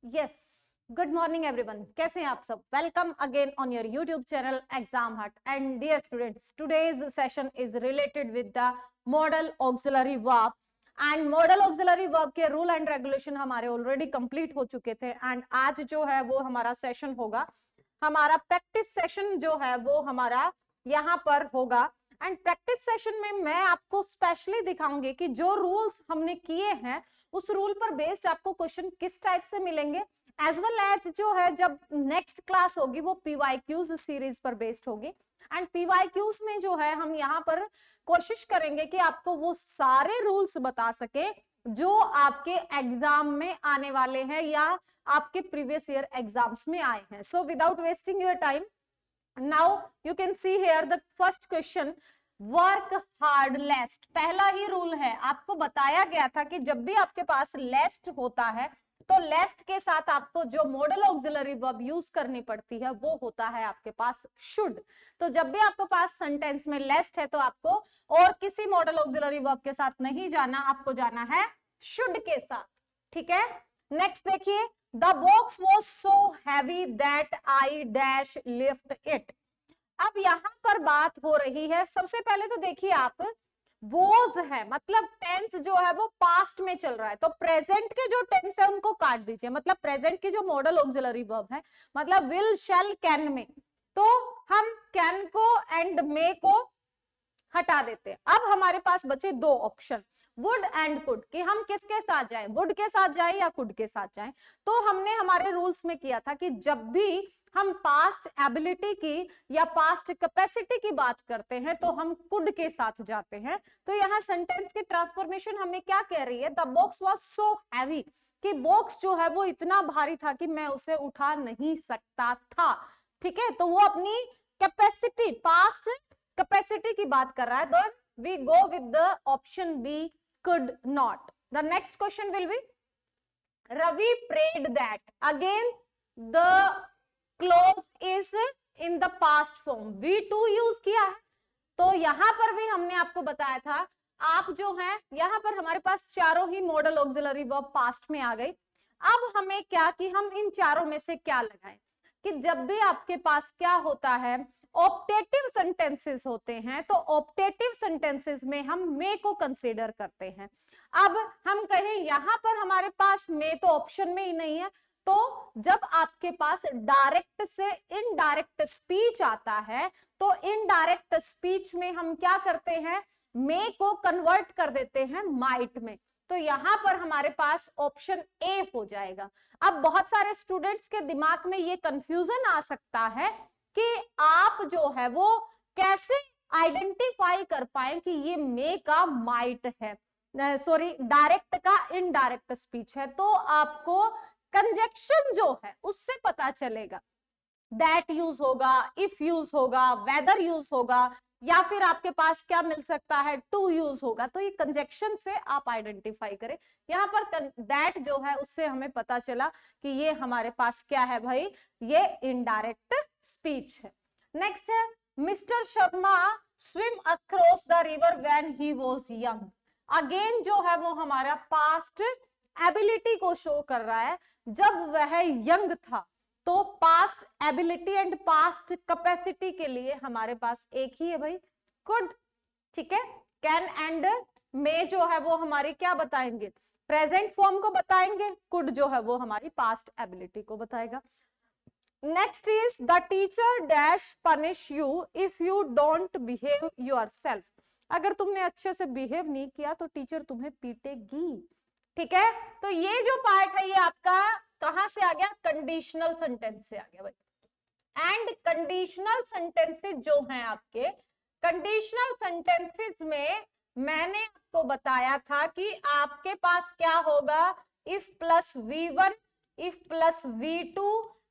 Yes, good morning everyone. कैसे हैं आप सब? Welcome again on your YouTube channel Exam Hut. And dear students, today's session is related with the modal auxiliary verb. And modal auxiliary verb के rule and regulation हमारे already complete हो चुके थे। And आज जो है वो हमारा सेशन होगा, हमारा प्रैक्टिस सेशन जो है वो हमारा यहाँ पर होगा। एंड प्रैक्टिस सेशन में मैं आपको स्पेशली दिखाऊंगी कि जो रूल्स हमने किए हैं उस रूल पर बेस्ड आपको क्वेश्चन किस टाइप से मिलेंगे, एज वेल एज जो है जब नेक्स्ट क्लास होगी वो पीवाईक्यूज सीरीज पर बेस्ड होगी। एंड पीवाईक्यूज में जो है हम यहाँ पर कोशिश करेंगे कि आपको वो सारे रूल्स बता सके जो आपके एग्जाम में आने वाले हैं या आपके प्रीवियस ईयर एग्जाम्स में आए हैं। So without wasting your time, now you can see here the first question, work hard lest. पहला ही रूल है, आपको बताया गया था कि जब भी आपके पास लेस्ट होता है तो लेस्ट के साथ आपको जो मॉडल ऑक्सिलरी वर्ब यूज करनी पड़ती है वो होता है आपके पास शुड। तो जब भी आपके पास सेंटेंस में लेस्ट है तो आपको और किसी मॉडल ऑक्सिलरी वर्ब के साथ नहीं जाना, आपको जाना है शुड के साथ। ठीक है, नेक्स्ट देखिए, the box was so heavy that I dash lift it. अब यहां पर बात हो रही है, सबसे पहले तो देखिए आप, वोज है मतलब टेंस जो है वो पास्ट में चल रहा है, तो प्रेजेंट के जो टेंस है उनको काट दीजिए। मतलब प्रेजेंट की जो मॉडल ऑक्सिलरी वर्ब है, मतलब विल शैल कैन में, तो हम कैन को एंड मे को हटा देते हैं। अब हमारे पास बचे दो ऑप्शन, वुड एंड कुड, कि हम किसके साथ जाएं, वुड के साथ जाएं या कुड के साथ जाएं। तो हमने हमारे रूल्स में किया था कि जब भी हम पास्ट एबिलिटी की या पास्ट कैपेसिटी की बात करते हैं तो हम कुड के साथ जाते हैं। तो यहाँ सेंटेंस की ट्रांसफॉर्मेशन हमें क्या कह रही है, the box was so heavy, कि बॉक्स जो है वो इतना भारी था कि मैं उसे उठा नहीं सकता था। ठीक है, तो वो अपनी कैपेसिटी, पास्ट कैपेसिटी की बात कर रहा है। Then we go with the option B, could not. The next question will be, Ravi prayed that. Again, the clause is in the past form. V2 use किया है, तो यहां पर भी हमने आपको बताया था, आप जो है यहां पर हमारे पास चारों ही मॉडल ऑक्सिलरी वर्ब पास्ट में आ गई। अब हमें क्या कि हम इन चारों में से क्या लगाएं, कि जब भी आपके पास क्या होता है, ऑप्टेटिव सेंटेंसेस होते हैं, तो ऑप्टेटिव सेंटेंसेस में हम मे को कंसीडर करते हैं। अब हम कहें यहां पर हमारे पास मे तो ऑप्शन में ही नहीं है, तो जब आपके पास डायरेक्ट से इनडायरेक्ट स्पीच आता है तो इनडायरेक्ट स्पीच में हम क्या करते हैं, मे को कन्वर्ट कर देते हैं माइट में। तो यहां पर हमारे पास ऑप्शन ए हो जाएगा। अब बहुत सारे स्टूडेंट्स के दिमाग में ये कंफ्यूजन आ सकता है कि आप जो है वो कैसे आइडेंटिफाई कर पाए कि ये मे का माइट है, सॉरी डायरेक्ट का इनडायरेक्ट स्पीच है। तो आपको कंजक्शन जो है उससे पता चलेगा, दैट यूज होगा, इफ यूज होगा, वेदर यूज होगा, या फिर आपके पास क्या मिल सकता है, टू यूज होगा। तो ये कंजक्शन से आप आइडेंटिफाई करें। यहाँ पर दैट जो है उससे हमें पता चला कि ये हमारे पास क्या है भाई, ये इनडायरेक्ट स्पीच है। नेक्स्ट है, mister Sharma swim across the river when he was young. Again जो है वो हमारा पास्ट एबिलिटी को शो कर रहा है, जब वह यंग था। तो past ability and past capacity के लिए हमारे पास एक ही है भाई, कुड। ठीक है, कैन एंड मे जो है वो हमारी क्या बताएंगे, प्रेजेंट फॉर्म को बताएंगे, कुड जो है वो हमारी पास्ट एबिलिटी को बताएगा। Next is, the teacher dash punish you if you don't behave yourself. अगर तुमने अच्छे से बिहेव नहीं किया तो टीचर तुम्हें पीटेगी। ठीक है, तो ये जो पार्ट है ये आपका कहां से आ गया, कंडीशनल सेंटेंस से आ गया भाई। एंड कंडीशनल सेंटेंसेस जो हैं आपके, कंडीशनल सेंटेंसेस में मैंने आपको बताया था कि आपके पास क्या होगा, if plus V1, if plus V2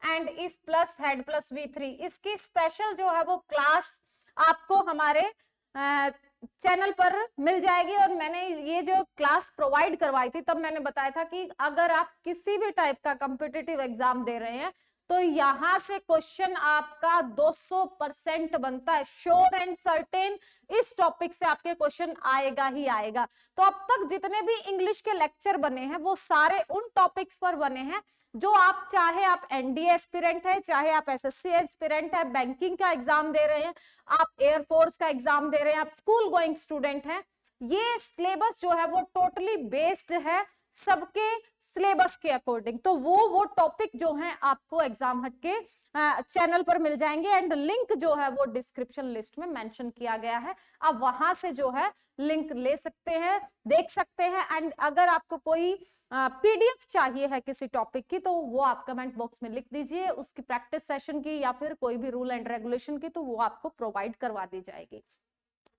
and if plus head plus V3। इसकी स्पेशल जो है वो क्लास आपको हमारे चैनल पर मिल जाएगी। और मैंने ये जो क्लास प्रोवाइड करवाई थी तब मैंने बताया था कि अगर आप किसी भी टाइप का कॉम्पिटिटिव एग्जाम दे रहे हैं तो यहां से क्वेश्चन आपका 200% बनता है, श्योर एंड सर्टेन इस टॉपिक से आपके क्वेश्चन आएगा ही आएगा। तो अब तक जितने भी इंग्लिश के लेक्चर बने हैं वो सारे उन टॉपिक्स पर बने हैं जो आप, चाहे आप एनडीए एस्पिरेंट है, चाहे आप एसएससी एस्पिरेंट है, बैंकिंग का एग्जाम दे रहे हैं, आप एयरफोर्स का एग्जाम दे रहे हैं, आप स्कूल गोइंग स्टूडेंट हैं, ये सिलेबस जो है वो टोटली बेस्ड है सबके सिलेबस के अकॉर्डिंग। तो वो टॉपिक जो है आपको एग्जाम हट के चैनल पर मिल जाएंगे एंड लिंक जो है वो डिस्क्रिप्शन लिस्ट में मेंशन किया गया है, आप वहां से जो है लिंक ले सकते हैं, देख सकते हैं। एंड अगर आपको कोई पीडीएफ चाहिए है किसी टॉपिक की तो वो आप कमेंट बॉक्स में लिख दीजिए, उसकी प्रैक्टिस सेशन की या फिर कोई भी रूल एंड रेगुलेशन की, तो वो आपको प्रोवाइड करवा दी जाएगी।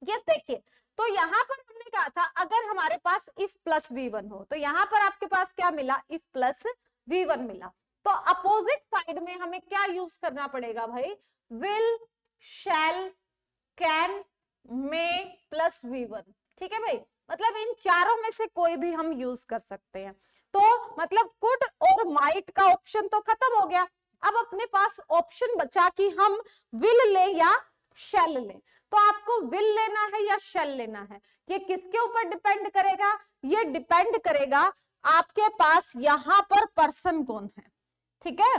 यस, देखिए, तो यहां पर हमने कहा था अगर हमारे पास इफ प्लस v1 हो, तो यहां पर आपके पास क्या मिला, इफ प्लस v1 मिला। तो अपोजिट साइड में हमें क्या यूज करना पड़ेगा भाई, will, shall, can, may plus v1। ठीक है भाई, मतलब इन चारों में से कोई भी हम यूज कर सकते हैं। तो मतलब कुड और माइट का ऑप्शन तो खत्म हो गया, अब अपने पास ऑप्शन बचा कि हम विल ले या शैल ले। तो आपको विल लेना है या शैल लेना है, ये किसके ऊपर डिपेंड करेगा, ये डिपेंड करेगा आपके पास यहां पर पर्सन कौन है। ठीक है,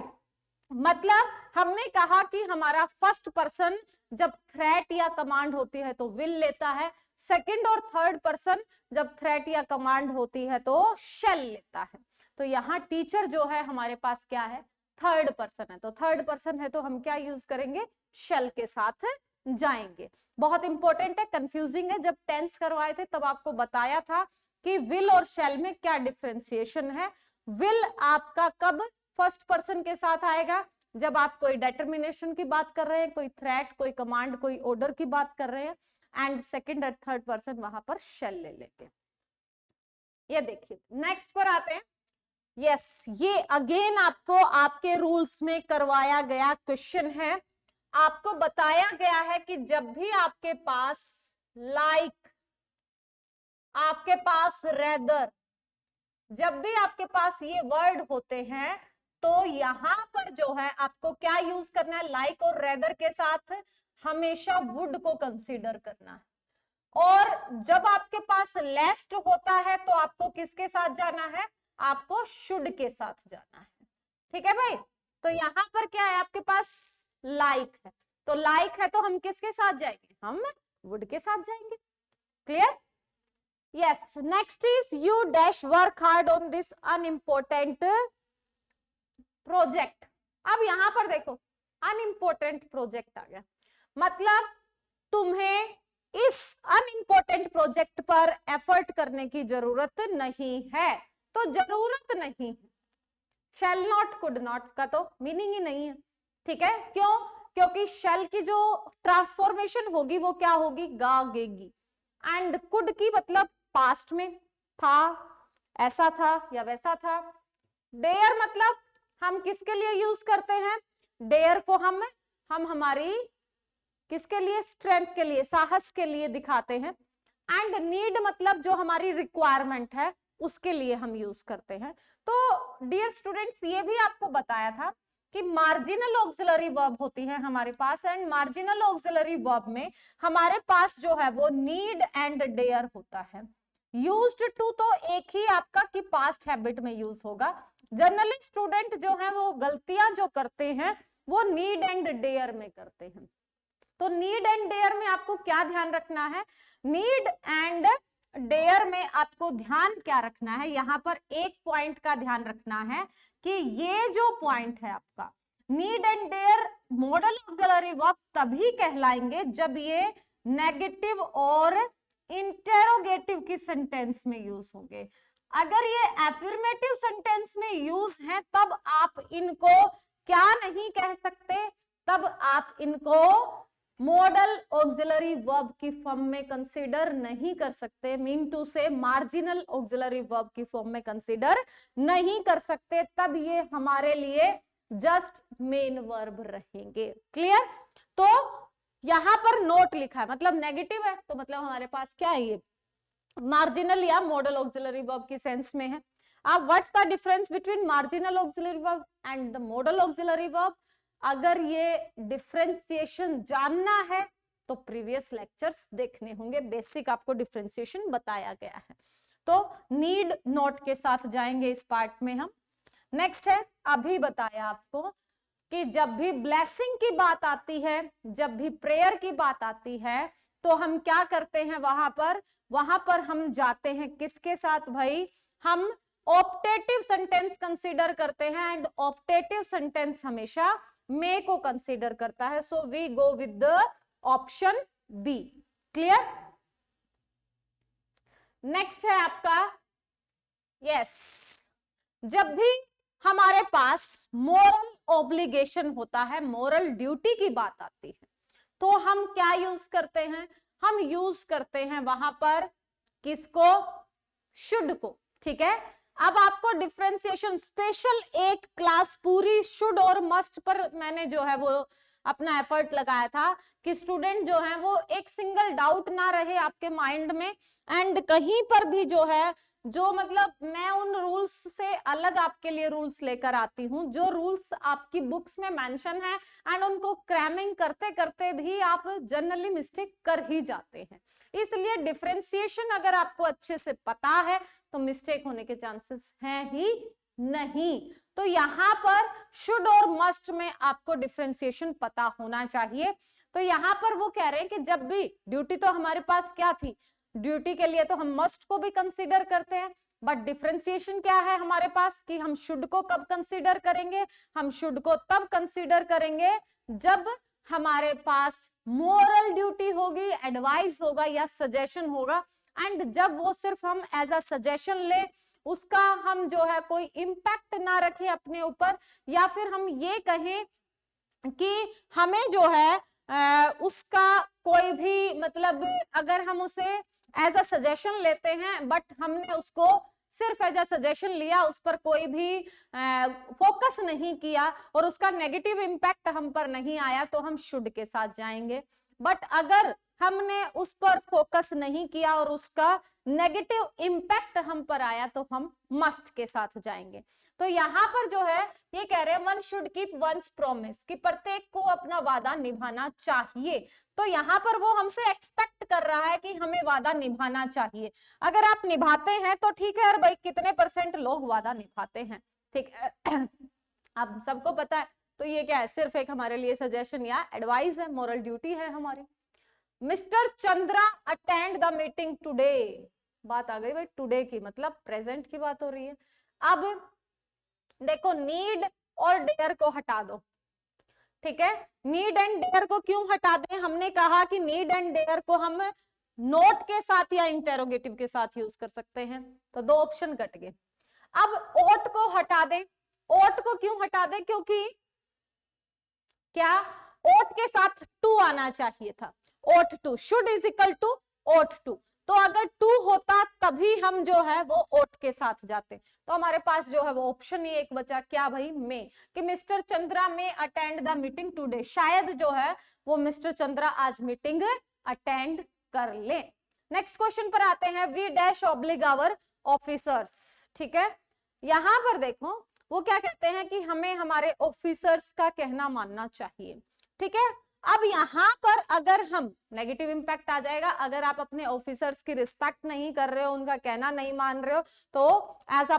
मतलब हमने कहा कि हमारा फर्स्ट पर्सन जब थ्रेट या कमांड होती है तो विल लेता है, सेकंड और थर्ड पर्सन जब थ्रेट या कमांड होती है तो शैल लेता है। तो यहाँ टीचर जो है हमारे पास क्या है, थर्ड पर्सन है, तो थर्ड पर्सन है तो हम क्या यूज करेंगे, शैल के साथ जाएंगे। बहुत इंपॉर्टेंट है, कंफ्यूजिंग है, जब टेंस करवाए थे तब आपको बताया था कि विल और शैल में क्या डिफरेंशिएशन है। विल आपका कब फर्स्ट पर्सन के साथ आएगा, जब आप कोई डिटर्मिनेशन की बात कर रहे हैं, कोई थ्रेट, कोई कमांड, कोई ऑर्डर की बात कर रहे हैं, एंड सेकंड और थर्ड पर्सन वहां पर शैल ले लेंगे। ये देखिए, नेक्स्ट पर आते हैं। यस, ये अगेन आपको आपके रूल्स में करवाया गया क्वेश्चन है। आपको बताया गया है कि जब भी आपके पास लाइक, आपके पास रेदर, जब भी आपके पास ये वर्ड होते हैं तो यहां पर जो है आपको क्या यूज करना है, लाइक और रेदर के साथ हमेशा वुड को कंसीडर करना है। और जब आपके पास लेस्ट होता है तो आपको किसके साथ जाना है, आपको शुड के साथ जाना है। ठीक है भाई, तो यहां पर क्या है, आपके पास लाइक है, तो लाइक है तो हम किसके साथ जाएंगे, हम वुड के साथ जाएंगे। Clear? Yes, next is you dash work hard on this unimportant project. अब यहां पर देखो, अनइम्पोर्टेंट प्रोजेक्ट आ गया, मतलब तुम्हें इस अनइम्पोर्टेंट प्रोजेक्ट पर एफर्ट करने की जरूरत नहीं है, तो जरूरत नहीं है। शैल नॉट, कुड नॉट का तो मीनिंग ही नहीं है। ठीक है, क्यों, क्योंकि शैल की जो ट्रांसफॉर्मेशन होगी वो क्या होगी, गागेगी। एंड कुड की मतलब पास्ट में था, ऐसा था या वैसा था। डेयर मतलब हम किसके लिए यूज करते हैं, डेयर को हम हमारी किसके लिए, स्ट्रेंथ के लिए, साहस के लिए दिखाते हैं। एंड नीड मतलब जो हमारी रिक्वायरमेंट है उसके लिए हम यूज करते हैं। तो डियर स्टूडेंट्स, ये भी आपको बताया था कि मार्जिनल ऑक्सिलरी वर्ब होती है हमारे पास, एंड मार्जिनल ऑक्सिलरी वर्ब में हमारे पास जो है वो नीड एंड डेयर होता है। यूज्ड टू तो एक ही आपका कि पास्ट हैबिट में यूज होगा। जनरली स्टूडेंट जो है वो गलतियां जो करते हैं वो नीड एंड डेयर में करते हैं। तो नीड एंड डेयर में आपको क्या ध्यान रखना है, नीड एंड डेयर में आपको ध्यान क्या रखना है, यहां पर एक पॉइंट का ध्यान रखना है कि ये जो पॉइंट है आपका, need and dare modal auxiliary verb तभी कहलाएंगे जब ये नेगेटिव और इंटेरोगेटिव की सेंटेंस में यूज होंगे। अगर ये एफर्मेटिव सेंटेंस में यूज है तब आप इनको क्या नहीं कह सकते, तब आप इनको मॉडल ऑक्सिलरी वर्ब की फॉर्म में कंसीडर नहीं कर सकते। मीन टू से मार्जिनल ऑक्सिलरी वर्ब की फॉर्म में कंसीडर नहीं कर सकते, तब ये हमारे लिए जस्ट मेन वर्ब रहेंगे। क्लियर? तो यहां पर नोट लिखा है मतलब नेगेटिव है, तो मतलब हमारे पास क्या है, ये मार्जिनल या मॉडल ऑक्सिलरी वर्ब की सेंस में है। अब what's the difference between marginal auxiliary verb and the modal auxiliary verb? अगर ये डिफरेंशिएशन जानना है तो प्रीवियस लेक्चर्स देखने होंगे, बेसिक आपको डिफरेंशिएशन बताया गया है। तो नीड नोट के साथ जाएंगे इस पार्ट में हम। नेक्स्ट है, अभी बताया आपको कि जब भी ब्लेसिंग की बात आती है, जब भी प्रेयर की बात आती है, तो हम क्या करते हैं वहां पर हम जाते हैं किसके साथ भाई? हम ऑप्टेटिव सेंटेंस कंसीडर करते हैं, एंड ऑप्टेटिव सेंटेंस हमेशा मे को कंसीडर करता है। So we go with the option B. Clear? Next है आपका, यस, जब भी हमारे पास मोरल ऑब्लिगेशन होता है, मोरल ड्यूटी की बात आती है, तो हम क्या यूज करते हैं? हम यूज करते हैं वहां पर किसको? शुड को। ठीक है, अब आपको डिफरेंशिएशन स्पेशल एक क्लास पूरी शुड और मस्ट पर मैंने जो है वो अपना एफर्ट लगाया था कि स्टूडेंट जो है वो एक सिंगल डाउट ना रहे आपके माइंड में, एंड कहीं पर भी जो है जो मतलब मैं उन रूल्स से अलग आपके लिए रूल्स लेकर आती हूं, जो रूल्स आपकी बुक्स में मेंशन है, एंड उनको क्रैमिंग करते करते भी आप जनरली मिस्टेक कर ही जाते हैं। इसलिए डिफरेंशिएशन अगर आपको अच्छे से पता है तो मिस्टेक होने के चांसेस हैं ही नहीं। तो यहाँ पर शुड और मस्ट में आपको डिफरेंशिएशन पता होना चाहिए। तो यहाँ पर वो कह रहे हैं कि जब भी ड्यूटी, तो हमारे पास क्या थी? ड्यूटी के लिए तो हम मस्ट को भी कंसीडर करते हैं, बट डिफरेंशिएशन क्या है हमारे पास कि हम शुड को कब कंसीडर करेंगे? हम शुड को तब कंसीडर करेंगे जब हमारे पास मोरल ड्यूटी होगी, एडवाइस होगा या सजेशन होगा, एंड जब वो सिर्फ हम एज अ सजेशन ले, उसका हम जो है कोई इम्पैक्ट ना रखें अपने ऊपर, या फिर हम ये कहें कि हमें जो है उसका कोई भी मतलब, अगर हम उसे एज अ सजेशन लेते हैं बट हमने उसको सिर्फ एज अ सजेशन लिया, उस पर कोई भी फोकस नहीं किया और उसका नेगेटिव इम्पैक्ट हम पर नहीं आया, तो हम शुड के साथ जाएंगे। बट अगर हमने उस पर फोकस नहीं किया और उसका नेगेटिव इम्पैक्ट हम पर आया तो हम मस्ट के साथ जाएंगे। तो यहाँ पर जो है ये कह रहे हैं one should keep once promise, कि प्रत्येक को अपना वादा निभाना चाहिए। तो यहाँ पर वो हमसे एक्सपेक्ट कर रहा है कि हमें वादा निभाना चाहिए। अगर आप निभाते हैं तो ठीक है, और भाई कितने % लोग वादा निभाते हैं? ठीक है, आप सबको पता है। तो ये क्या है? सिर्फ एक हमारे लिए सजेशन या एडवाइस है, मोरल ड्यूटी है हमारी। Mister Chandra attend the meeting today, बात आ गई भाई टुडे की, मतलब प्रेजेंट की बात हो रही है। अब देखो, नीड और डेयर को हटा दो। ठीक है, नीड एंड डेयर को क्यों हटा दें? हमने कहा कि नीड एंड डेयर को हम नोट के साथ या इंटेरोगेटिव के साथ यूज कर सकते हैं, तो 2 ऑप्शन कट गए। अब ओट को हटा दें। ओट को क्यों हटा दें? क्योंकि क्या ओट के साथ टू आना चाहिए था। Ought to, should is equal to ought to, तो अगर टू होता तभी हम जो है वो ओट के साथ जाते। तो हमारे पास जो है वो ऑप्शन ही एक बचा, क्या भाई? मे, कि मिस्टर चंद्रा में अटेंड द मीटिंग टुडे, शायद जो है वो मिस्टर चंद्रा आज मीटिंग अटेंड कर ले। नेक्स्ट क्वेश्चन पर आते हैं, we dash oblige our officers. ठीक है, यहां पर देखो वो क्या कहते हैं कि हमें हमारे ऑफिसर्स का कहना मानना चाहिए। ठीक है, अब यहां पर अगर हम नेगेटिव इंपैक्ट आ जाएगा, अगर आप अपने ऑफिसर्स की रिस्पेक्ट नहीं कर रहे हो, उनका कहना नहीं मान रहे हो, तो एज अ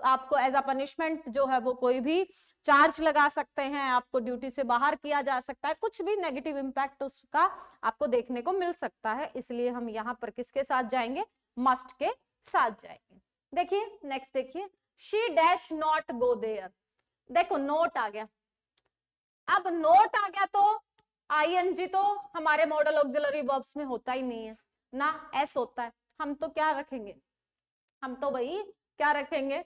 आपको एज अ पनिशमेंट जो है वो कोई भी चार्ज लगा सकते हैं, आपको ड्यूटी से बाहर किया जा सकता है, कुछ भी नेगेटिव इंपैक्ट उसका आपको देखने को मिल सकता है। इसलिए हम यहाँ पर किसके साथ जाएंगे? मस्ट के साथ जाएंगे। देखिए नेक्स्ट, देखिए, she dash not go there. देखो नोट आ गया। अब नोट आ गया तो आईएनजी तो हमारे मॉडल ऑक्सिलरी वर्ब्स में होता ही नहीं है ना, एस होता है। हम तो क्या रखेंगे? हम तो भाई क्या रखेंगे?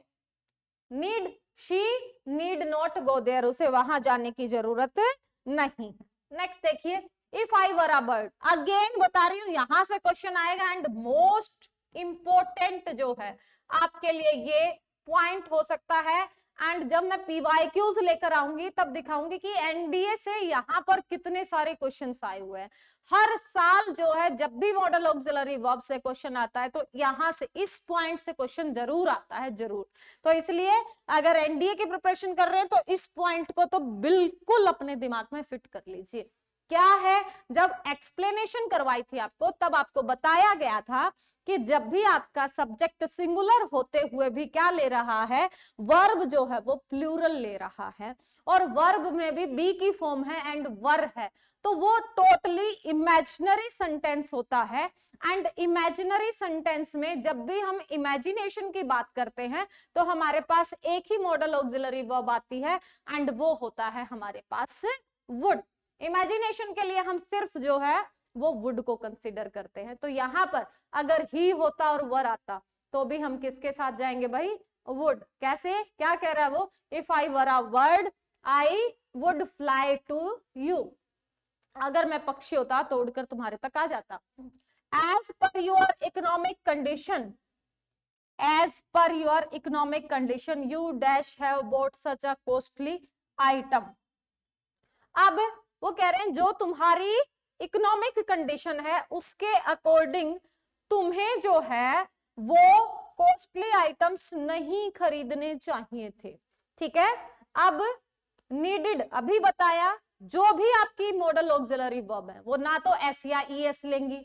Need, she need not go there, उसे वहां जाने की जरूरत नहीं। नेक्स्ट देखिए, if I were a bird, again बता रही हूं यहां से क्वेश्चन आएगा, एंड मोस्ट इंपोर्टेंट जो है आपके लिए ये पॉइंट हो सकता है, एंड जब मैं पीवाईक्यूज लेकर आऊंगी तब दिखाऊंगी कि एनडीए से यहाँ पर कितने सारे क्वेश्चंस आए हुए हैं। हर साल जो है जब भी मॉडल ऑक्सिलरी वर्ब से क्वेश्चन आता है तो यहाँ से इस पॉइंट से क्वेश्चन जरूर आता है, जरूर। तो इसलिए अगर एनडीए की प्रिपरेशन कर रहे हैं तो इस पॉइंट को तो बिल्कुल अपने दिमाग में फिट कर लीजिए। क्या है, जब एक्सप्लेनेशन करवाई थी आपको तब आपको बताया गया था कि जब भी आपका सब्जेक्ट सिंगुलर होते हुए भी क्या ले रहा है, वर्ब जो है वो प्लूरल ले रहा है, और वर्ब में भी बी की फॉर्म है एंड वर है, तो वो टोटली इमेजिनरी सेंटेंस होता है। एंड इमेजिनरी सेंटेंस में जब भी हम इमेजिनेशन की बात करते हैं तो हमारे पास एक ही मॉडल ऑक्सिलरी वर्ब आती है एंड वो होता है हमारे पास वुड। इमेजिनेशन के लिए हम सिर्फ जो है वो वुड को कंसीडर करते हैं। तो यहां पर अगर ही होता और वर आता तो भी हम किसके साथ जाएंगे भाई, वुड। कैसे, क्या कह रहा है वो, if I were a bird I would fly to you. अगर मैं पक्षी होता तो उड़कर तुम्हारे तक आ जाता। As per your economic condition, as per your economic condition you dash have bought such a costly item. अब वो कह रहे हैं जो तुम्हारी इकोनॉमिक कंडीशन है उसके अकॉर्डिंग तुम्हें जो है वो कॉस्टली आइटम्स नहीं खरीदने चाहिए थे। ठीक है, अब नीडेड अभी बताया, जो भी आपकी मॉडल ऑक्सिलरी वर्ब है वो ना तो एस या ईएस लेंगी,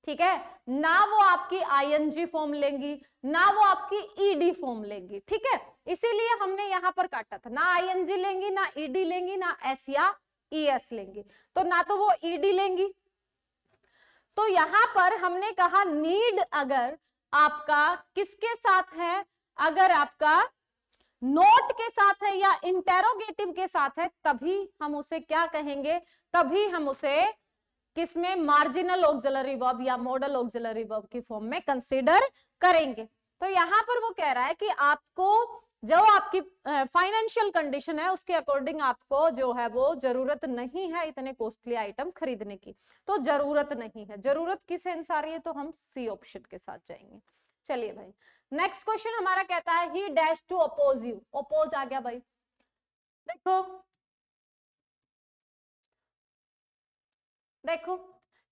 ठीक है, ना वो आपकी आईएनजी फॉर्म लेंगी, ना वो आपकी ईडी फॉर्म लेंगी। ठीक है, इसीलिए हमने यहां पर काटा था, ना आईएनजी लेंगी, ना ईडी लेंगी, ना एस या ईएस लेंगी। तो ना तो वो ईडी लेंगी, तो यहां पर हमने कहा नीड अगर आपका किसके साथ है, अगर आपका नोट के साथ है या इंटेरोगेटिव के साथ है तभी हम उसे क्या कहेंगे, तभी हम उसे किसमें, मार्जिनल ऑक्सिलरी वर्ब या मॉडल ऑक्सिलरी वर्ब की फॉर्म में कंसीडर करेंगे। तो यहां पर वो कह रहा है कि आपको जो आपकी फाइनेंशियल कंडीशन है उसके अकॉर्डिंग आपको जो है वो जरूरत नहीं है इतने कॉस्टली आइटम खरीदने की। तो जरूरत नहीं है, जरूरत किस सेंस आ रही है, तो हम सी ऑप्शन के साथ जाएंगे। चलिए भाई, नेक्स्ट क्वेश्चन हमारा कहता है he dash to oppose you. Oppose आ गया भाई, देखो देखो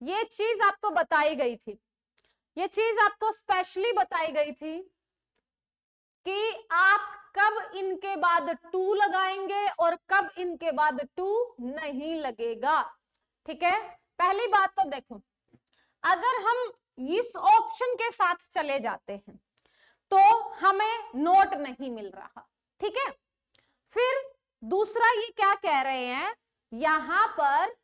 ये चीज आपको बताई गई थी, ये चीज आपको स्पेशली बताई गई थी कि आप कब इनके बाद टू लगाएंगे और कब इनके बाद टू नहीं लगेगा। ठीक है, पहली बात तो देखो, अगर हम इस ऑप्शन के साथ चले जाते हैं तो हमें नोट नहीं मिल रहा। ठीक है, फिर दूसरा ये क्या कह रहे हैं यहां पर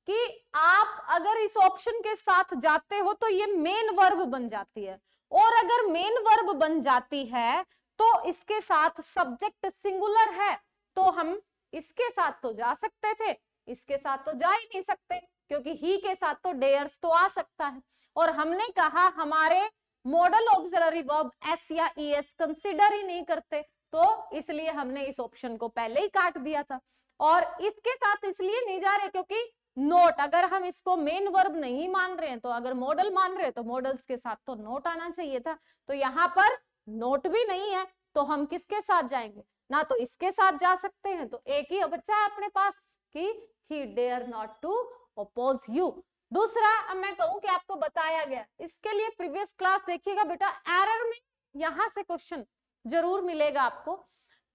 कि आप अगर इस ऑप्शन के साथ जाते हो तो ये मेन वर्ब बन जाती है, और अगर मेन वर्ब बन जाती है तो इसके साथ सब्जेक्ट सिंगुलर है, तो हम इसके साथ तो जा सकते थे, इसके साथ तो जा ही नहीं सकते, क्योंकि ही के साथ तो डेयर्स तो आ सकता है। और हमने कहा हमारे मॉडल ऑक्सिलरी वर्ब एस या ईएस कंसीडर ही नहीं करते, तो इसलिए हमने इस ऑप्शन को पहले ही काट दिया था। और इसके साथ इसलिए नहीं जा रहे क्योंकि नोट, अगर हम इसको मेन वर्ब नहीं मान रहे हैं तो अगर मॉडल मान रहे हैं तो मॉडल्स के साथ तो नोट आना चाहिए था। तो यहाँ पर नोट भी नहीं है तो हम किसके साथ जाएंगे, ना तो इसके साथ जा सकते हैं, तो एक ही बच्चा है अपने पास कि he dare not to oppose you। दूसरा, अब मैं कहूं कि आपको बताया गया, इसके लिए प्रीवियस क्लास देखिएगा बेटा, एरर में यहां से क्वेश्चन जरूर मिलेगा आपको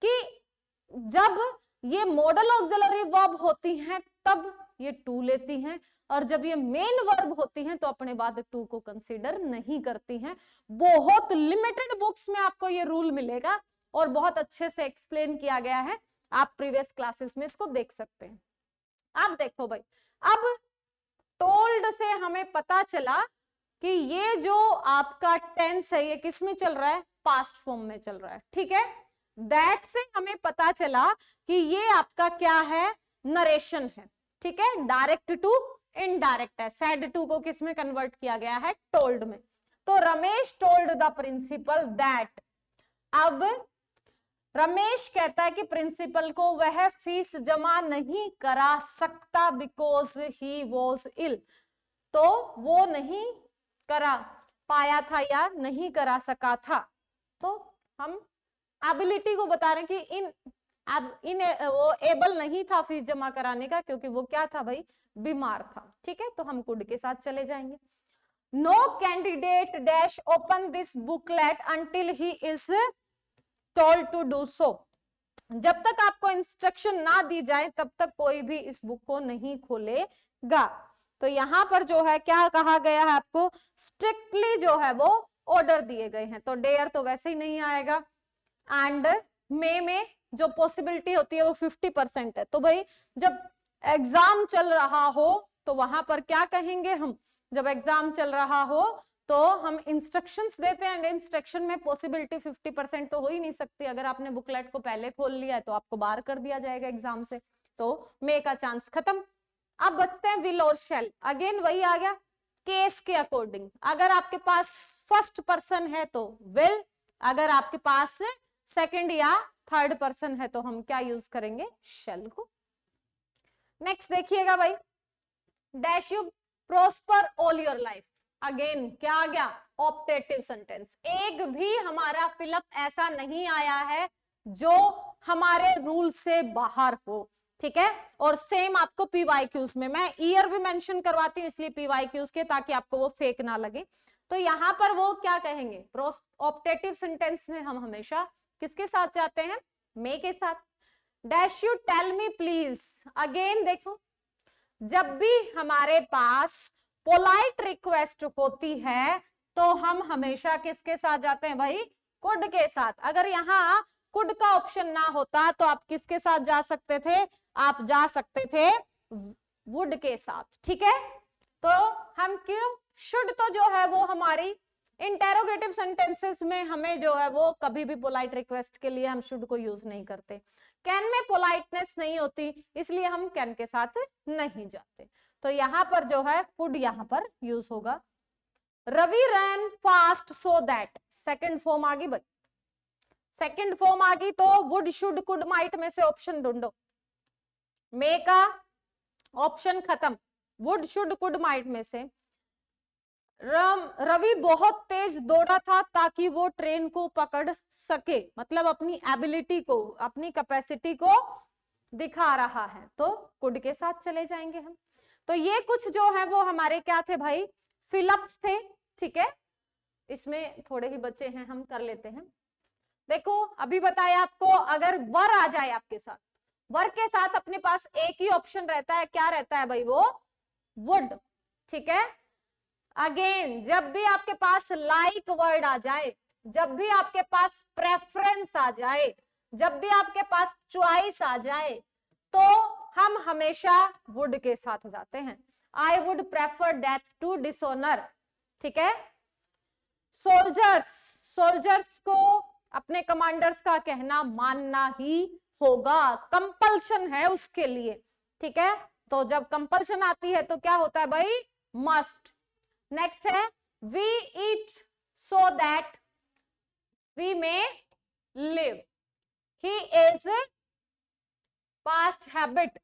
कि जब ये मॉडल ऑक्सिलरी वर्ब होती हैं तब ये टू लेती हैं, और जब ये मेन वर्ब होती हैं तो अपने बाद टू को कंसीडर नहीं करती हैं। बहुत लिमिटेड बुक्स में आपको ये रूल मिलेगा और बहुत अच्छे से एक्सप्लेन किया गया है, आप प्रीवियस क्लासेस में इसको देख सकते हैं। अब देखो भाई, अब टोल्ड से हमें पता चला कि ये जो आपका टेंस है ये किस में चल रहा है, पास्ट फॉर्म में चल रहा है। ठीक है, दैट से हमें पता चला कि ये आपका क्या है, नरेशन है। ठीक है, डायरेक्ट टू इनडायरेक्ट है, सेड टू को किस में कन्वर्ट किया गया है, टोल्ड में। तो Ramesh told the principal that, अब रमेश कहता है कि प्रिंसिपल को वह फीस जमा नहीं करा सकता बिकॉज ही वॉज इल, तो वो नहीं करा पाया था या नहीं करा सका था। तो हम एबिलिटी को बता रहे हैं कि इन अब वो एबल नहीं था फीस जमा कराने का, क्योंकि वो क्या था भाई, बीमार था। ठीक है, तो हम कुड के साथ चले जाएंगे। No candidate dash open this booklet until he is told to do so. जब तक आपको इंस्ट्रक्शन ना दी जाए तब तक कोई भी इस बुक को नहीं खोलेगा। तो यहां पर जो है क्या कहा गया है आपको, स्ट्रिक्टली जो है वो ऑर्डर दिए गए हैं। तो डेयर तो वैसे ही नहीं आएगा, एंड मे में जो पॉसिबिलिटी होती है वो 50% है। तो भाई जब एग्जाम चल रहा हो तो वहां पर क्या कहेंगे हम, जब एग्जाम चल रहा हो तो हम इंस्ट्रक्शंस देते हैं, एंड इंस्ट्रक्शन में पॉसिबिलिटी 50% तो हो ही नहीं सकती। अगर आपने बुकलेट को पहले खोल लिया है तो आपको बाहर कर दिया जाएगा एग्जाम से, तो मे का चांस खत्म। अब बचते हैं विल और शैल। अगेन वही आ गया केस के अकॉर्डिंग। अगर आपके पास फर्स्ट पर्सन है तो विल, अगर आपके पास सेकंड या थर्ड पर्सन है तो हम क्या यूज करेंगे, शैल को। नेक्स्ट देखिएगा भाई, dash you prosper all your life. Again क्या आ गया, ऑप्टेटिव सेंटेंस। एक भी हमारा फिलअप ऐसा नहीं आया है जो हमारे रूल से बाहर हो। ठीक है, और सेम आपको पीवाईक्यूज में, मैं ईयर भी मेंशन करवाती हूँ इसलिए पीवाईक्यूज के, ताकि आपको वो फेक ना लगे। तो यहां पर वो क्या कहेंगे, ऑप्टेटिव सेंटेंस में हम हमेशा किसके साथ जाते हैं, मे के साथ। Dash you tell me please. Again देखो, जब भी हमारे पास पोलाइट रिक्वेस्ट होती है तो हम हमेशा किसके साथ जाते हैं भाई, कुड के साथ। अगर यहाँ कुड का ऑप्शन ना होता तो आप किसके साथ जा सकते थे, आप जा सकते थे वुड के साथ। ठीक है, तो हम क्यों, शुड तो जो है वो हमारी इंटेरोगेटिव सेंटेंसेस में हमें जो है वो कभी भी पोलाइट रिक्वेस्ट के लिए हम शुड को यूज नहीं करते। कैन में पोलाइटनेस नहीं होती इसलिए हम कैन के साथ नहीं जाते। तो यहां पर जो है कुड यहां पर यूज होगा। Ravi ran fast so that, second form आ गई भाई, सेकंड फॉर्म आ गई तो वुड शुड कुड माइट में से ऑप्शन ढूंढो। मे का ऑप्शन खत्म, वुड शुड कुड माइट में से। रवि बहुत तेज दौड़ा था ताकि वो ट्रेन को पकड़ सके, मतलब अपनी एबिलिटी को, अपनी कैपेसिटी को दिखा रहा है, तो कुड के साथ चले जाएंगे हम। तो ये कुछ जो है वो हमारे क्या थे भाई, फिलअप्स थे। ठीक है, इसमें थोड़े ही बच्चे हैं, हम कर लेते हैं। देखो अभी बताया आपको, अगर वर आ जाए आपके साथ, वर के साथ अपने पास एक ही ऑप्शन रहता है, क्या रहता है भाई, वो वुड। ठीक है, अगेन जब भी आपके पास लाइक वर्ड आ जाए, जब भी आपके पास प्रेफरेंस आ जाए, जब भी आपके पास चॉइस आ जाए, तो हम हमेशा वुड के साथ जाते हैं। I would prefer death to dishonour. ठीक है, सोल्जर्स, सोल्जर्स को अपने कमांडर्स का कहना मानना ही होगा, कंपल्शन है उसके लिए। ठीक है, तो जब कंपल्शन आती है तो क्या होता है भाई, मस्ट। नेक्स्ट है we eat so that we may live. He is past habit,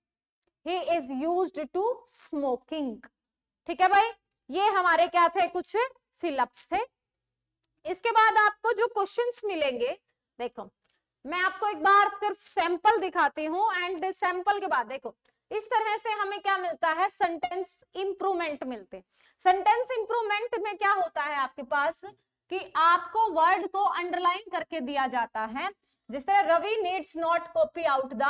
he is used to smoking. ठीक है भाई, ये हमारे क्या थे, कुछ फिलअप्स थे। इसके बाद आपको जो क्वेश्चंस मिलेंगे, देखो मैं आपको एक बार सिर्फ सैंपल दिखाती हूं, एंड सैंपल के बाद देखो इस तरह से हमें क्या मिलता है, सेंटेंस इंप्रूवमेंट मिलते। सेंटेंस इंप्रूवमेंट में क्या होता है आपके पास कि आपको वर्ड को अंडरलाइन करके दिया जाता है। जिस तरह Ravi needs not copy out the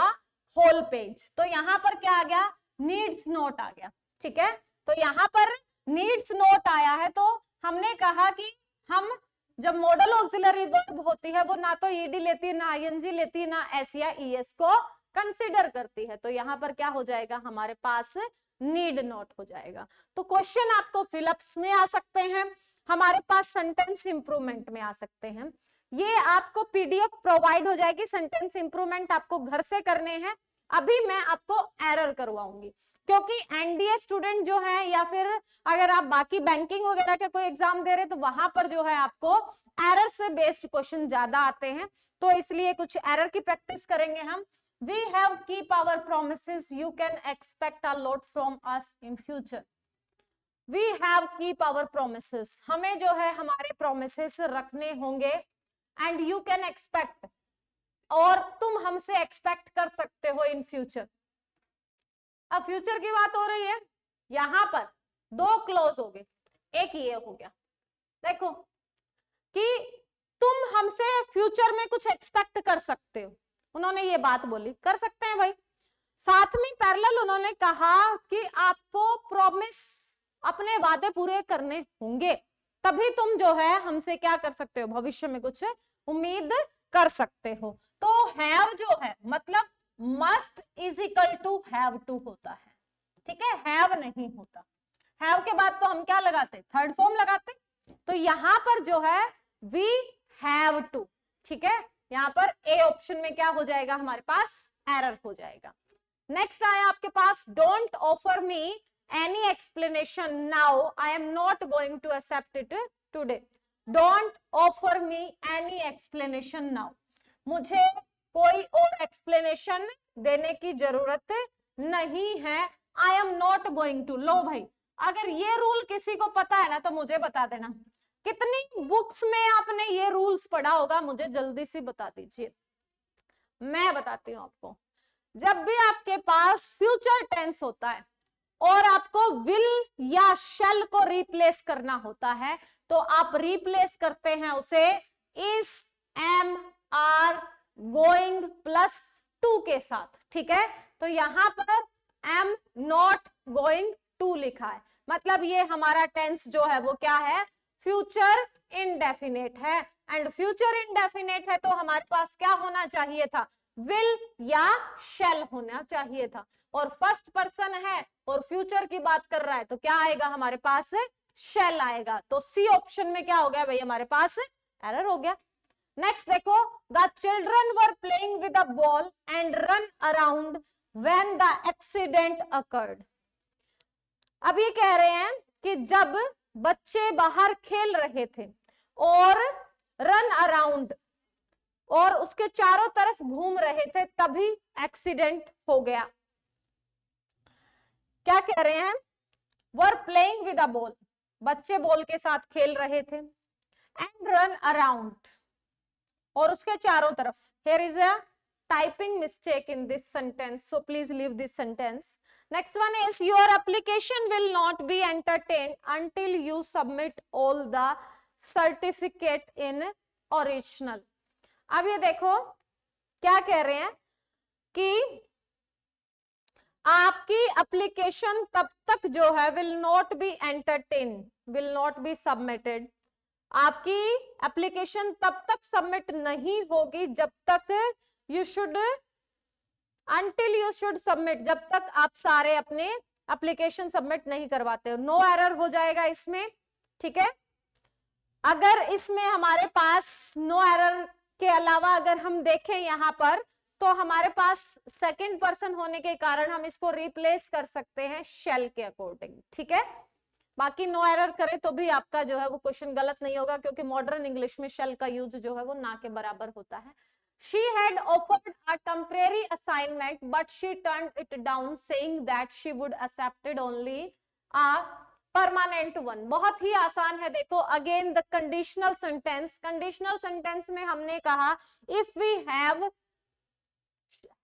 whole page, तो यहां पर क्या आ गया, नीड्स नॉट आ गया। ठीक है, तो यहां पर नीड्स नॉट आया है, तो हमने कहा कि हम जब मॉडल ऑक्सिलरी वर्ब होती है वो ना तो ईडी लेती है, ना आईएनजी लेती है, ना एस या ईएस को कंसीडर करती है। तो यहां पर क्या हो जाएगा, हमारे पास नीड नॉट हो जाएगा। तो क्वेश्चन आपको फिलअप्स में आ सकते हैं, हमारे पास सेंटेंस इंप्रूवमेंट में आ सकते हैं। ये आपको पीडीएफ प्रोवाइड हो जाएगी, सेंटेंस इंप्रूवमेंट आपको घर से करने हैं। अभी मैं आपको एरर करवाऊंगी, क्योंकि एनडीए स्टूडेंट जो है, या फिर अगर आप बाकी बैंकिंग वगैरह के कोई एग्जाम दे रहे हैं तो वहां पर जो है आपको एरर से बेस्ड क्वेश्चन ज्यादा आते हैं, तो इसलिए कुछ एरर की प्रैक्टिस करेंगे हम। We have keep our promises. You can expect a lot from us in future. We have keep our promises. हमें जो है हमारे promises रखने होंगे, and you can expect. और तुम हमसे एक्सपेक्ट कर सकते हो इन फ्यूचर। अब फ्यूचर की बात हो रही है, यहां पर दो क्लोज हो गए, एक ये हो गया, देखो कि तुम हमसे फ्यूचर में कुछ एक्सपेक्ट कर सकते हो, उन्होंने ये बात बोली, कर सकते हैं भाई। साथ में पैरेलल उन्होंने कहा कि आपको प्रॉमिस, अपने वादे पूरे करने होंगे, तभी तुम जो है हमसे क्या कर सकते हो, भविष्य में कुछ उम्मीद कर सकते हो। तो हैव जो है मतलब must is equal to have to होता है, ठीक है, हैव नहीं होता। हैव के बाद तो हम क्या लगाते, थर्ड फॉर्म लगाते। तो यहां पर जो है वी हैव टू, ठीक है, यहां पर ए ऑप्शन में क्या हो जाएगा, हमारे पास एरर हो जाएगा। नेक्स्ट आया आपके पास, don't offer me any explanation now, I am not going to accept it today. Don't offer me any explanation now, मुझे कोई और एक्सप्लेनेशन देने की जरूरत नहीं है, I am not going to. लो भाई, अगर ये रूल किसी को पता है ना तो मुझे बता देना, कितनी बुक्स में आपने ये रूल्स पढ़ा होगा, मुझे जल्दी से बता दीजिए, मैं बताती हूँ आपको। जब भी आपके पास फ्यूचर टेंस होता है और आपको विल या शैल को रिप्लेस करना होता है, तो आप रिप्लेस करते हैं उसे is, am, are, going plus to के साथ, ठीक है। तो यहां पर एम नॉट गोइंग टू लिखा है, मतलब ये हमारा टेंस जो है वो क्या है, फ्यूचर इंडेफिनेट है। एंड फ्यूचर इंडेफिनेट है तो हमारे पास क्या होना चाहिए था, विल या शैल होना चाहिए था। और फर्स्ट पर्सन है और फ्यूचर की बात कर रहा है तो क्या आएगा हमारे पास, शैल आएगा। तो सी ऑप्शन में क्या हो गया भाई, हमारे पास एरर हो गया। नेक्स्ट देखो, the children were playing with a ball and run around when the accident occurred. अब ये कह रहे हैं कि जब बच्चे बाहर खेल रहे थे और रन अराउंड और उसके चारों तरफ घूम रहे थे, तभी एक्सीडेंट हो गया। क्या कह रहे हैं, were playing with a ball, बच्चे बॉल के साथ खेल रहे थे, एंड रन अराउंड और उसके चारों तरफ। Here is a typing mistake in this sentence, so please leave this sentence. Next one is, your application will not be entertained until you submit all the certificate in original. अब ये देखो क्या कह रहे हैं कि आपकी एप्लीकेशन तब तक जो है will not be entertain, will not be submitted, आपकी एप्लीकेशन तब तक सबमिट नहीं होगी जब तक you should, until you should submit, जब तक आप सारे अपने एप्लीकेशन सबमिट नहीं करवाते हो। नो एरर हो जाएगा इसमें, ठीक है। अगर इसमें हमारे पास नो एरर के अलावा अगर हम देखें यहाँ पर, तो हमारे पास सेकंड पर्सन होने के कारण हम इसको रिप्लेस कर सकते हैं शेल के अकॉर्डिंग, ठीक है। बाकी नो एरर करे तो भी आपका जो है वो क्वेश्चन गलत नहीं होगा, क्योंकि मॉडर्न इंग्लिश में शेल का यूज जो है वो ना के बराबर होता है। She had offered a temporary assignment, but she turned it down, saying that she would accepted only a permanent one. बहुत ही आसान है, देखो again the conditional sentence, conditional sentence में हमने कहा if we have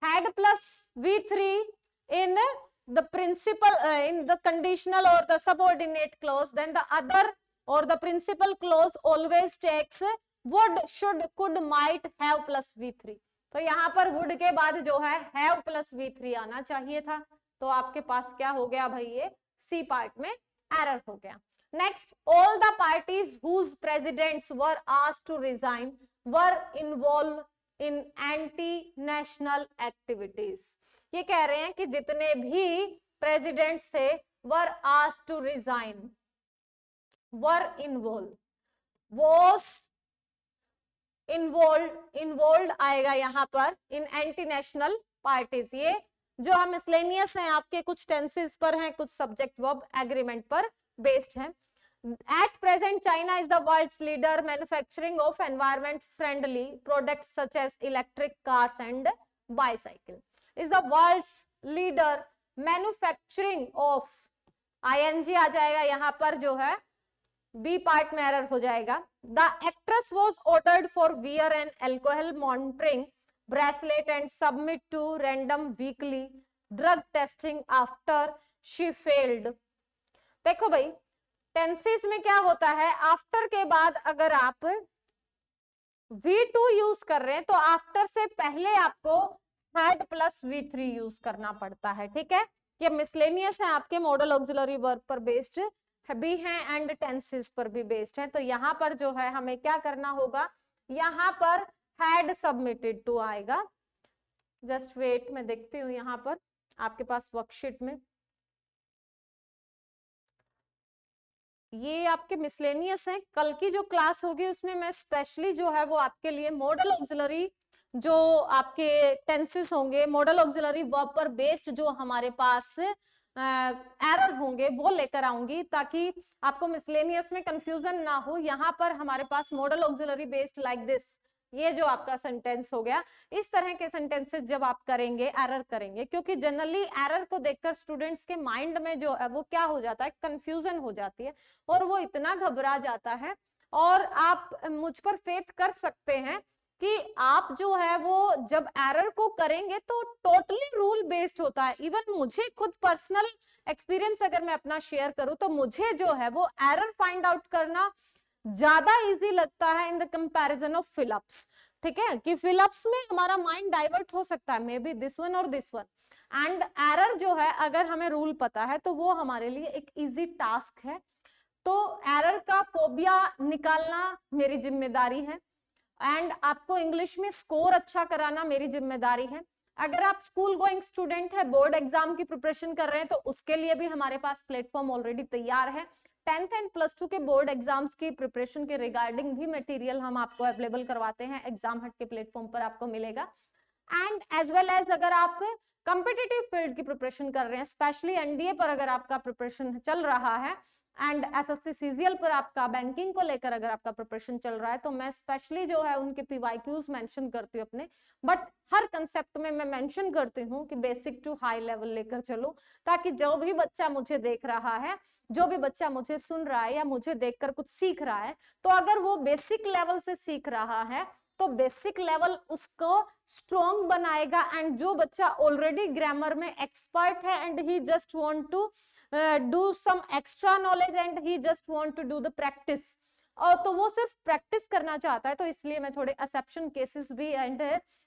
had plus V3 in the principal in the conditional or the subordinate clause, then the other or the principal clause always takes would, should, could, might, have plus V3। तो यहाँ पर would के बाद जो है have plus V3 आना चाहिए था, तो आपके पास क्या हो गया भाई, ये C पार्ट में एरर हो गया। Next, all the parties whose presidents were asked to resign were involved in anti-national activities। ये कह रहे हैं कि जितने भी प्रेसिडेंट्स थे were asked to resign, were involved, was involve आएगा यहाँ पर इन एंटी नेशनल पार्टीज। ये जो हम मिसलेनियस हैं आपके, कुछ टेंसेस पर हैं, कुछ सब्जेक्ट वर्ब एग्रीमेंट पर बेस्ड हैं। At present China is the world's leader manufacturing of environment friendly products such as electric cars and bicycle. Is the world's leader manufacturing of, I N G आ जाएगा यहाँ पर, जो है बी पार्ट में error हो जाएगा। The actress was ordered for wear and alcohol monitoring bracelet and submit to random weekly drug testing after she failed। देखो भाई, टेंसेस में क्या होता है, आफ्टर के बाद अगर आप V2 यूज कर रहे हैं तो आफ्टर से पहले आपको हैड प्लस V3 यूज करना पड़ता है, ठीक है। ये मिसलेनियस है, आपके मॉडल ऑक्सिलरी वर्ब पर बेस्ड भी हैं एंड टेंसेस पर भी बेस्ड है। तो यहाँ पर जो है हमें क्या करना होगा, यहाँ पर हैड सबमिटेड टू आएगा। जस्ट वेट, मैं देखती हूँ यहाँ पर आपके पास वर्कशीट में ये आपके मिसलेनियस है। कल की जो क्लास होगी उसमें मैं स्पेशली जो है वो आपके लिए मॉडल ऑक्सिलरी जो आपके टेंसेस होंगे, मॉडल ऑक्सिलरी वर्ब पर बेस्ड जो हमारे पास एरर होंगे वो लेकर आऊंगी, ताकि आपको मिसलेनियस में कंफ्यूजन ना हो। यहाँ पर हमारे पास modal auxiliary based like this, ये जो आपका सेंटेंस हो गया, इस तरह के सेंटेंसेस जब आप करेंगे एरर करेंगे, क्योंकि जनरली एरर को देखकर स्टूडेंट्स के माइंड में जो है वो क्या हो जाता है, कंफ्यूजन हो जाती है और वो इतना घबरा जाता है। और आप मुझ पर फेथ कर सकते हैं कि आप जो है वो जब एरर को करेंगे तो टोटली रूल बेस्ड होता है। इवन मुझे खुद पर्सनल एक्सपीरियंस अगर मैं अपना शेयर करूं तो मुझे जो है वो एरर फाइंड आउट करना ज्यादा इजी लगता है in the comparison of fill-ups, ठीक है। कि फिलअप्स में हमारा माइंड डाइवर्ट हो सकता है, मे बी दिस वन और दिस वन, एंड एरर जो है अगर हमें रूल पता है तो वो हमारे लिए एक इजी टास्क है। तो एरर का फोबिया निकालना मेरी जिम्मेदारी है एंड आपको इंग्लिश में स्कोर अच्छा कराना मेरी जिम्मेदारी है। अगर आप स्कूल गोइंग स्टूडेंट है, बोर्ड एग्जाम की प्रिपरेशन कर रहे हैं, तो उसके लिए भी हमारे पास प्लेटफॉर्म ऑलरेडी तैयार है। 10th एंड +2 के बोर्ड एग्जाम्स की प्रिपरेशन के रिगार्डिंग भी मटेरियल हम आपको अवेलेबल करवाते हैं, एग्जाम हट के प्लेटफॉर्म पर आपको मिलेगा। एंड एज वेल एज अगर आप कंपिटिटिव फील्ड की प्रिपरेशन कर रहे हैं, स्पेशली एनडीए पर अगर आपका प्रिपरेशन चल रहा है एंड एसएससी सीजीएल पर आपका बैंकिंग को लेकर अगर आपका प्रिपरेशन चल रहा है, तो मैं स्पेशली जो है उनके पीवाईक्यूज मेंशन करती हूँ अपने, बट हर कंसेप्ट में मैं मेंशन करती हूँ कि बेसिक टू हाई लेवल लेकर चलो, ताकि जो भी बच्चा मुझे देख रहा है, जो भी बच्चा मुझे सुन रहा है या मुझे देखकर कुछ सीख रहा है, तो अगर वो बेसिक लेवल से सीख रहा है तो बेसिक लेवल उसको स्ट्रॉन्ग बनाएगा। एंड जो बच्चा ऑलरेडी ग्रामर में एक्सपर्ट है and he just want to do some extra knowledge and he just want to do the practice, और तो वो सिर्फ प्रैक्टिस करना चाहता है, तो इसलिए मैं थोड़े एक्सेप्शन केसेस भी एंड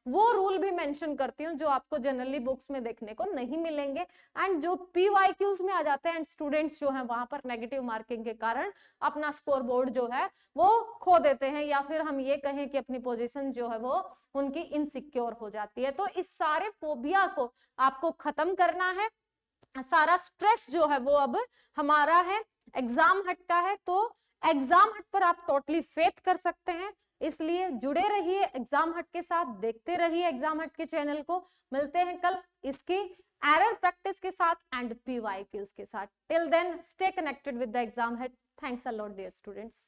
वो रूल भी मेंशन करती हूँ जो आपको जनरली बुक्स में देखने को नहीं मिलेंगे एंड जो पीवाईक्यूज में आ जाते हैं। एंड स्टूडेंट्स जो है वहां पर नेगेटिव मार्किंग के कारण अपना स्कोर बोर्ड जो है वो खो देते हैं, या फिर हम ये कहें कि अपनी पोजीशन जो है वो उनकी इनसिक्योर हो जाती है। तो इस सारे फोबिया को आपको खत्म करना है, सारा स्ट्रेस जो है वो अब हमारा है, एग्जाम हट का है। तो एग्जाम हट पर आप टोटली फेथ कर सकते हैं, इसलिए जुड़े रहिए एग्जाम हट के साथ, देखते रहिए एग्जाम हट के चैनल को। मिलते हैं कल इसकी एरर प्रैक्टिस के साथ एंड पीवाईक्यूज के साथ। Till then stay connected with the exam hut. Thanks a lot dear students.